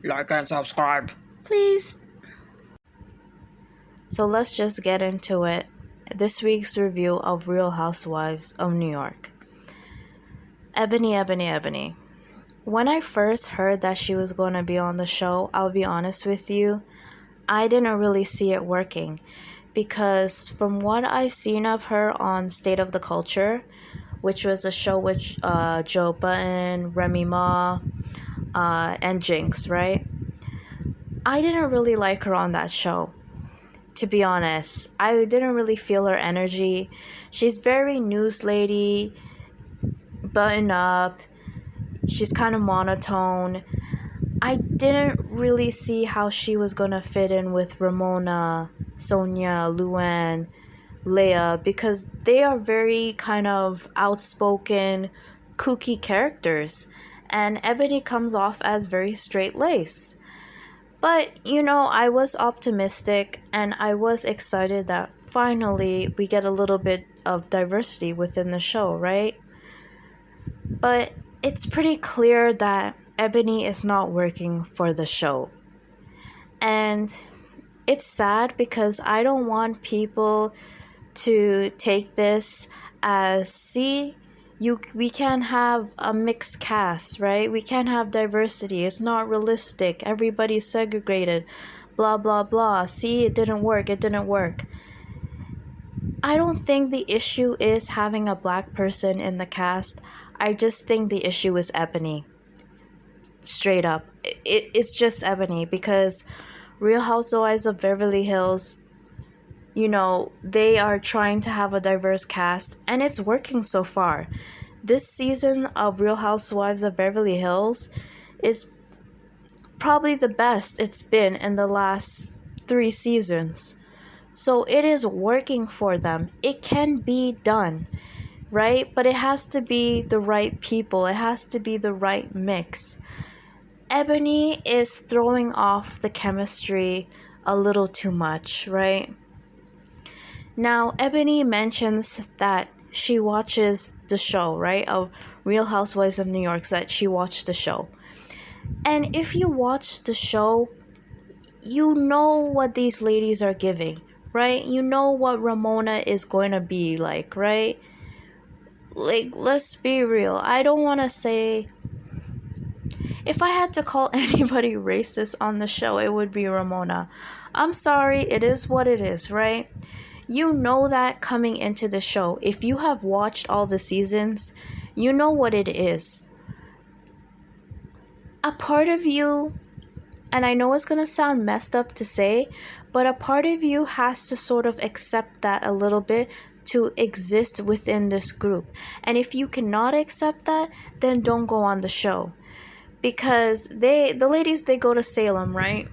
like and subscribe, please. So let's just get into it. This week's review of Real Housewives of New York. Ebony. When I first heard that she was going to be on the show, I'll be honest with you, I didn't really see it working. Because from what I've seen of her on State of the Culture, which was a show with Joe Button, Remy Ma, and Jinx, right? I didn't really like her on that show. To be honest, I didn't really feel her energy. She's very news lady, button up. She's kind of monotone. I didn't really see how she was going to fit in with Ramona, Sonia, Luann, Leia, because they are very kind of outspoken, kooky characters. And Ebony comes off as very straight-laced. But, I was optimistic and I was excited that finally we get a little bit of diversity within the show, right? But it's pretty clear that Ebony is not working for the show. And it's sad because I don't want people to take this as, we can't have a mixed cast, right? We can't have diversity. It's not realistic. Everybody's segregated. Blah, blah, blah. See, it didn't work. I don't think the issue is having a black person in the cast. I just think the issue is Ebony. Straight up. It's just Ebony, because Real Housewives of Beverly Hills, they are trying to have a diverse cast, and it's working so far. This season of Real Housewives of Beverly Hills is probably the best it's been in the last 3 seasons. So it is working for them. It can be done, right? But it has to be the right people. It has to be the right mix. Ebony is throwing off the chemistry a little too much, right? Now, Ebony mentions that she watches the show, right? Of Real Housewives of New York, that she watched the show. And if you watch the show, you know what these ladies are giving, right? You know what Ramona is going to be like, right? Like, let's be real. I don't want to say... If I had to call anybody racist on the show, it would be Ramona. I'm sorry, it is what it is, right? You know that coming into the show. If you have watched all the seasons, you know what it is. A part of you, and I know it's going to sound messed up to say, but a part of you has to sort of accept that a little bit to exist within this group. And if you cannot accept that, then don't go on the show. Because the ladies, they go to Salem, right?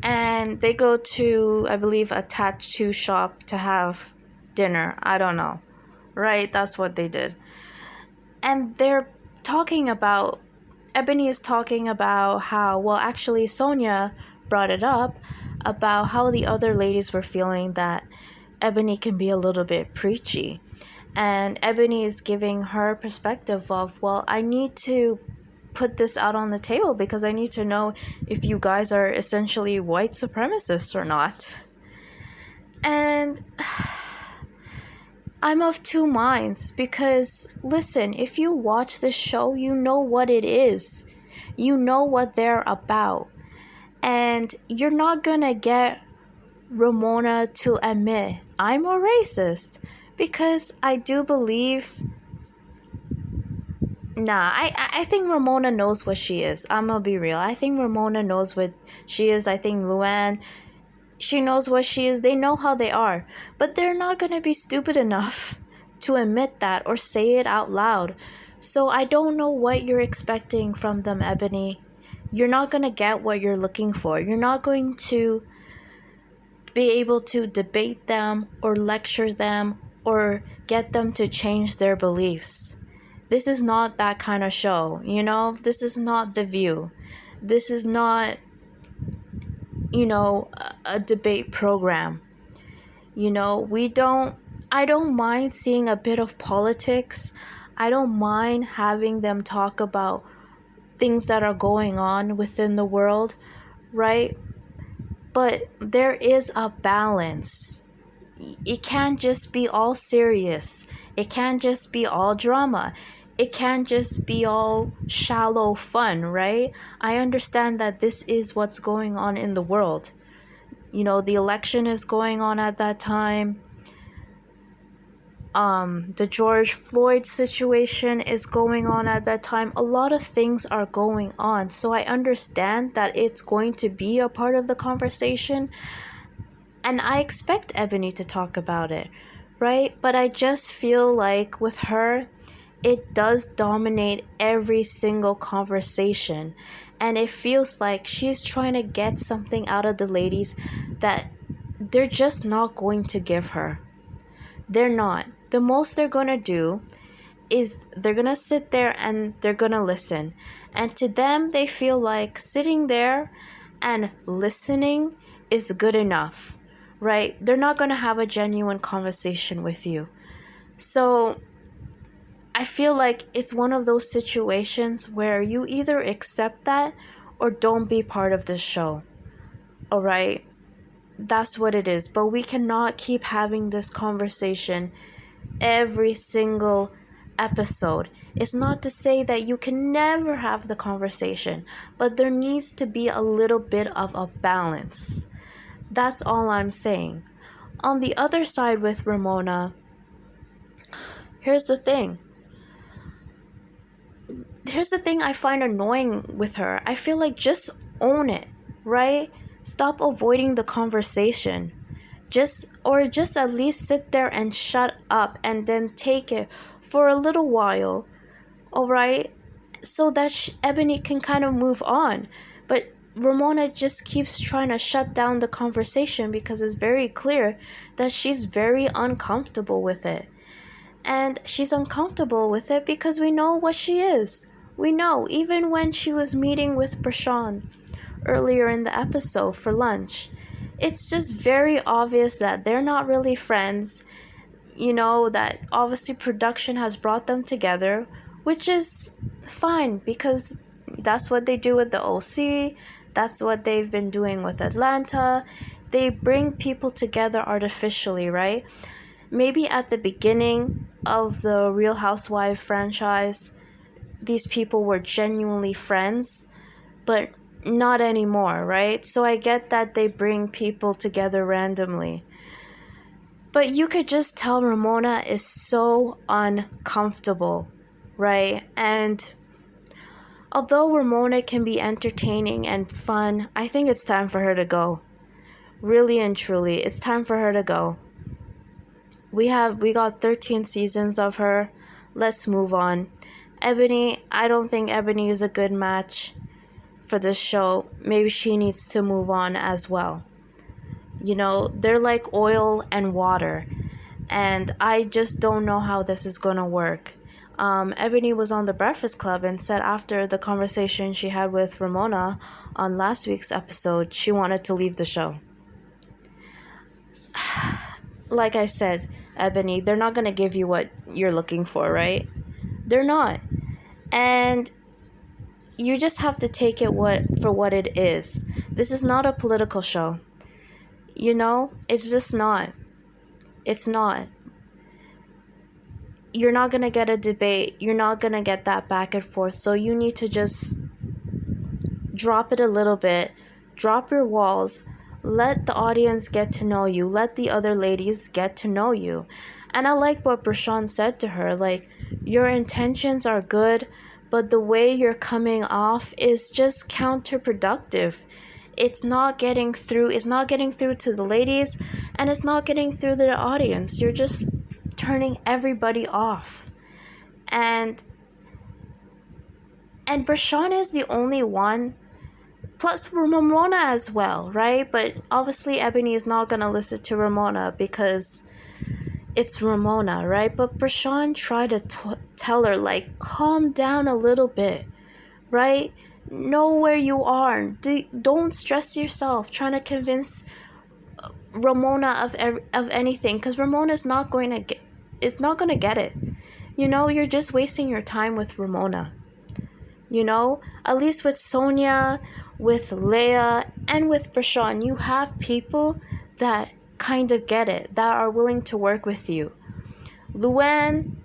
And they go to, I believe, a tattoo shop to have dinner. I don't know. Right? That's what they did. And they're talking about, Ebony is talking about how, well, actually, Sonia brought it up about how the other ladies were feeling that Ebony can be a little bit preachy. And Ebony is giving her perspective of, well, I need to put this out on the table because I need to know if you guys are essentially white supremacists or not. And I'm of two minds because, listen, if you watch the show, you know what it is. You know what they're about. And you're not gonna get Ramona to admit, I'm a racist. Because I do believe... I think Ramona knows what she is. I'm gonna be real. I think Ramona knows what she is. I think Luann, she knows what she is. They know how they are. But they're not gonna be stupid enough to admit that or say it out loud. So I don't know what you're expecting from them, Ebony. You're not gonna get what you're looking for. You're not going to be able to debate them or lecture them or get them to change their beliefs. This is not that kind of show, This is not The View. This is not, a debate program. I don't mind seeing a bit of politics. I don't mind having them talk about things that are going on within the world, right? But there is a balance. It can't just be all serious. It can't just be all drama. It can't just be all shallow fun, right? I understand that this is what's going on in the world. You know, the election is going on at that time. The George Floyd situation is going on at that time. A lot of things are going on. So I understand that it's going to be a part of the conversation. And I expect Ebony to talk about it, right? But I just feel like with her, it does dominate every single conversation. And it feels like she's trying to get something out of the ladies that they're just not going to give her. They're not. The most they're going to do is they're going to sit there and they're going to listen. And to them, they feel like sitting there and listening is good enough, right? They're not going to have a genuine conversation with you. So I feel like it's one of those situations where you either accept that or don't be part of this show. All right? That's what it is. But we cannot keep having this conversation every single episode. It's not to say that you can never have the conversation, but there needs to be a little bit of a balance. That's all I'm saying. On the other side with Ramona, here's the thing I find annoying with her. I feel like just own it, right? Stop avoiding the conversation. Just at least sit there and shut up and then take it for a little while, all right? So that Ebony can kind of move on. But Ramona just keeps trying to shut down the conversation because it's very clear that she's very uncomfortable with it. And she's uncomfortable with it because we know what she is. We know, even when she was meeting with Prashant earlier in the episode for lunch, it's just very obvious that they're not really friends. You know, that obviously production has brought them together, which is fine because that's what they do with the OC. That's what they've been doing with Atlanta. They bring people together artificially, right? Maybe at the beginning of the Real Housewives franchise, these people were genuinely friends, but not anymore, right? So I get that they bring people together randomly. But you could just tell Ramona is so uncomfortable, right? And although Ramona can be entertaining and fun, I think it's time for her to go. Really and truly, it's time for her to go. We got 13 seasons of her. Let's move on. Ebony, I don't think Ebony is a good match for this show. Maybe she needs to move on as well. You know, they're like oil and water, and I just don't know how this is gonna work. Ebony was on the Breakfast Club and said after the conversation she had with Ramona on last week's episode, she wanted to leave the show. Like I said, Ebony, they're not gonna give you what you're looking for, right? They're not. And you just have to take it for what it is. This is not a political show. You know, it's just not. It's not. You're not going to get a debate. You're not going to get that back and forth. So you need to just drop it a little bit. Drop your walls. Let the audience get to know you. Let the other ladies get to know you. And I like what Prashant said to her. Like, your intentions are good, but the way you're coming off is just counterproductive. It's not getting through. It's not getting through to the ladies, and it's not getting through to the audience. You're just turning everybody off. And Prashant is the only one, plus Ramona as well, right? But obviously Ebony is not going to listen to Ramona because it's Ramona, right? But Prashant tried to tell her, like, calm down a little bit, right? Know where you are. Don't stress yourself trying to convince Ramona of anything, because Ramona's not going to get it. You know, you're just wasting your time with Ramona. You know, at least with Sonia, with Leia, and with Prashant, you have people that kind of get it, that are willing to work with you. Luann,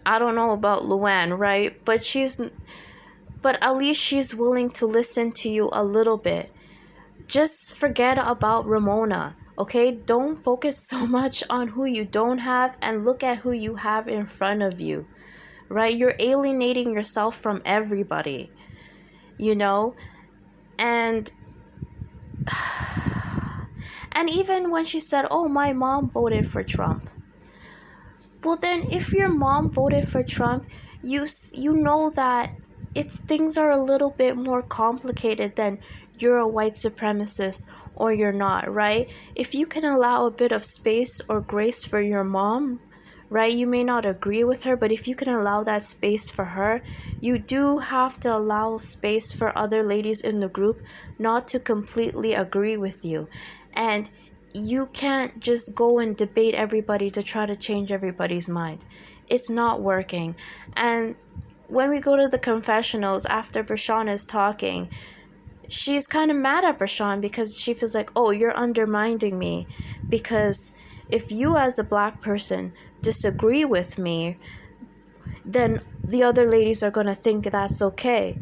I don't know about Luann, right? But at least she's willing to listen to you a little bit. Just forget about Ramona, okay? Don't focus so much on who you don't have and look at who you have in front of you, right? You're alienating yourself from everybody, you know? And even when she said, "Oh, my mom voted for Trump." Well, then if your mom voted for Trump, you know that things are a little bit more complicated than you're a white supremacist or you're not, right? If you can allow a bit of space or grace for your mom, right? You may not agree with her, but if you can allow that space for her, you do have to allow space for other ladies in the group not to completely agree with you. And you can't just go and debate everybody to try to change everybody's mind. It's not working. And when we go to the confessionals after Prashant is talking, she's kind of mad at Prashant because she feels like, "Oh, you're undermining me because if you as a black person disagree with me, then the other ladies are going to think that's okay."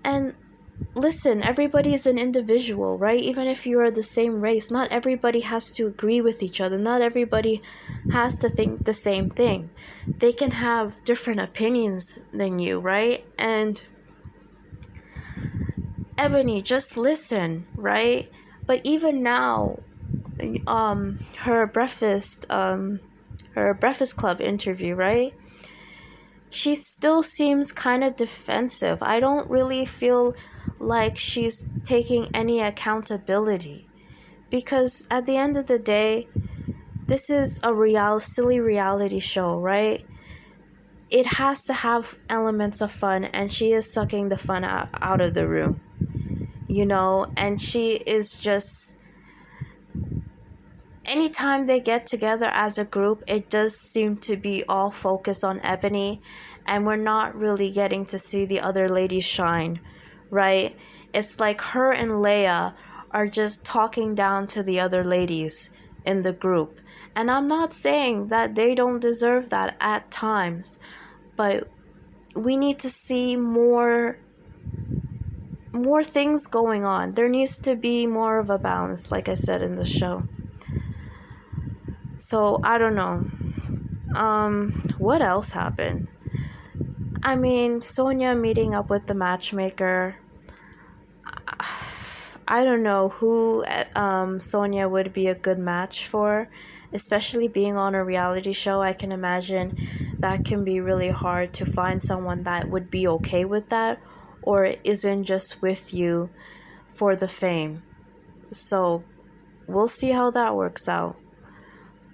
And listen, everybody is an individual, right? Even if you are the same race, not everybody has to agree with each other. Not everybody has to think the same thing. They can have different opinions than you, right? And Ebony, just listen, right? But even now, her breakfast club interview, right? She still seems kind of defensive. I don't really feel like she's taking any accountability, because at the end of the day, this is a silly reality show, right? It has to have elements of fun, and she is sucking the fun out of the room, you know? And she is just, anytime they get together as a group, it does seem to be all focused on Ebony, and we're not really getting to see the other ladies shine, right? It's like her and Leia are just talking down to the other ladies in the group. And I'm not saying that they don't deserve that at times, but we need to see more things going on. There needs to be more of a balance, like I said in the show. So, I don't know. What else happened? I mean, Sonia meeting up with the matchmaker. I don't know who Sonia would be a good match for, especially being on a reality show. I can imagine that can be really hard to find someone that would be okay with that or isn't just with you for the fame. So, we'll see how that works out.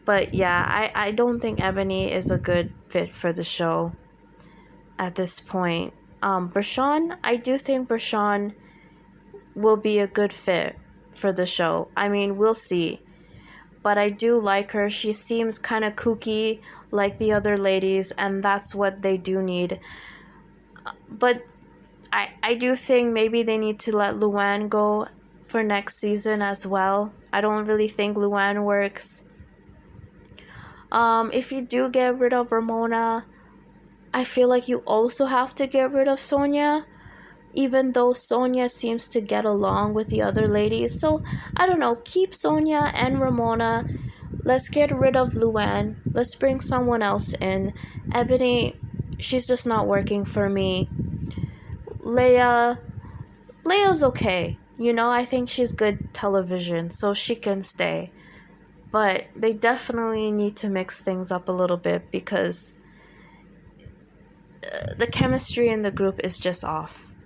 But yeah, I don't think Ebony is a good fit for the show at this point. Prashant, I do think Prashant will be a good fit for the show. I mean, we'll see. But I do like her. She seems kind of kooky like the other ladies, and that's what they do need. But I do think maybe they need to let Luann go for next season as well. I don't really think Luann works. If you do get rid of Ramona, I feel like you also have to get rid of Sonia, even though Sonia seems to get along with the other ladies. So, I don't know, keep Sonia and Ramona. Let's get rid of Luann. Let's bring someone else in. Ebony, she's just not working for me. Leia's okay. You know, I think she's good television, so she can stay. But they definitely need to mix things up a little bit because the chemistry in the group is just off.